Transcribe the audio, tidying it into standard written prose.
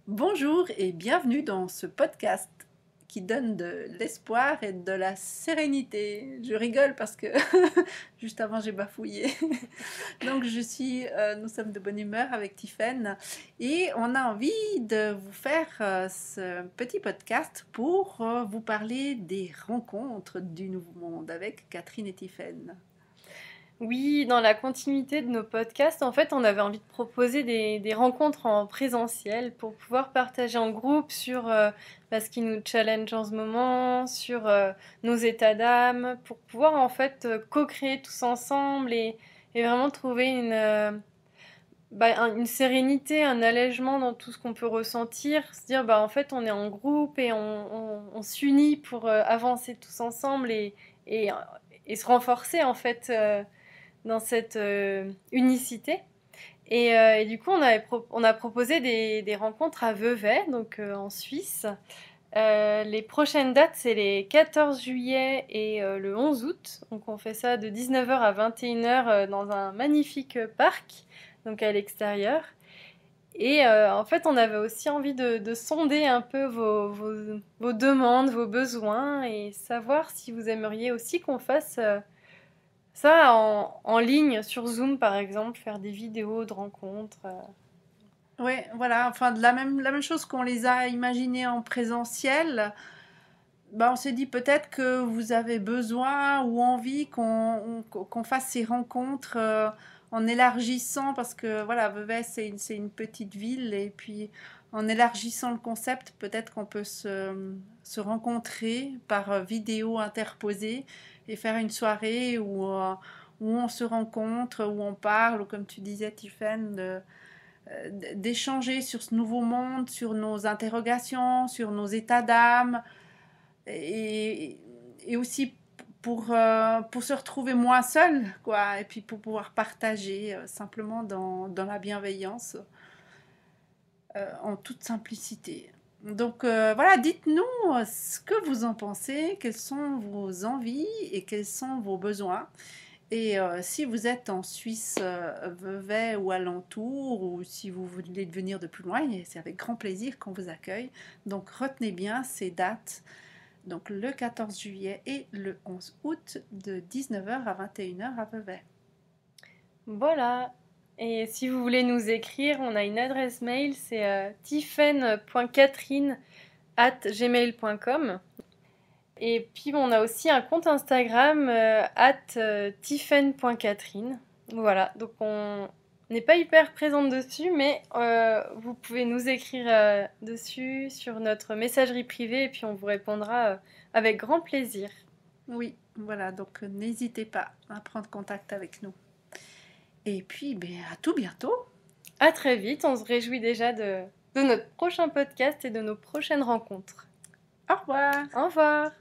Bonjour et bienvenue dans ce podcast qui donne de l'espoir et de la sérénité. Je rigole parce que juste avant j'ai bafouillé. Donc nous sommes de bonne humeur avec Tiffaine et on a envie de vous faire ce petit podcast pour vous parler des rencontres du Nouveau Monde avec Catherine et Tiffaine. Oui, dans la continuité de nos podcasts, en fait, on avait envie de proposer des rencontres en présentiel pour pouvoir partager en groupe sur ce qui nous challenge en ce moment, sur nos états d'âme, pour pouvoir en fait co-créer tous ensemble et vraiment trouver une sérénité, un allègement dans tout ce qu'on peut ressentir, se dire en fait on est en groupe et on s'unit pour avancer tous ensemble et, et se renforcer en fait. Dans cette unicité. Et du coup, on a proposé des rencontres à Vevey, donc en Suisse. Les prochaines dates, c'est les 14 juillet et le 11 août. Donc on fait ça de 19h à 21h dans un magnifique parc, donc à l'extérieur. Et en fait, on avait aussi envie de sonder un peu vos demandes, vos besoins et savoir si vous aimeriez aussi qu'on fasse ça en ligne, sur Zoom par exemple, faire des vidéos de rencontres. Oui, voilà, enfin la même chose qu'on les a imaginées en présentiel. On s'est dit peut-être que vous avez besoin ou envie qu'on fasse ces rencontres en élargissant, parce que voilà, Vevey c'est une petite ville, et puis en élargissant le concept, peut-être qu'on peut se rencontrer par vidéo interposée et faire une soirée où on se rencontre, où on parle, ou comme tu disais, Tiffen, d'échanger sur ce nouveau monde, sur nos interrogations, sur nos états d'âme, et, et aussi pour se retrouver moins seul, quoi, et puis pour pouvoir partager simplement dans la bienveillance, en toute simplicité. Donc voilà, dites-nous ce que vous en pensez, quelles sont vos envies et quels sont vos besoins. Et si vous êtes en Suisse, Vevey ou alentour, ou si vous voulez venir de plus loin, c'est avec grand plaisir qu'on vous accueille. Donc retenez bien ces dates. Donc le 14 juillet et le 11 août de 19h à 21h à Vevey. Voilà. Et si vous voulez nous écrire, on a une adresse mail, c'est tiffen.catherine@gmail.com. Et puis on a aussi un compte Instagram @tiffen.catherine. Voilà, donc on n'est pas hyper présente dessus, mais vous pouvez nous écrire dessus sur notre messagerie privée et puis on vous répondra avec grand plaisir. Oui, voilà, donc n'hésitez pas à prendre contact avec nous. Et puis, à tout bientôt. À très vite, on se réjouit déjà de notre prochain podcast et de nos prochaines rencontres. Au revoir. Au revoir!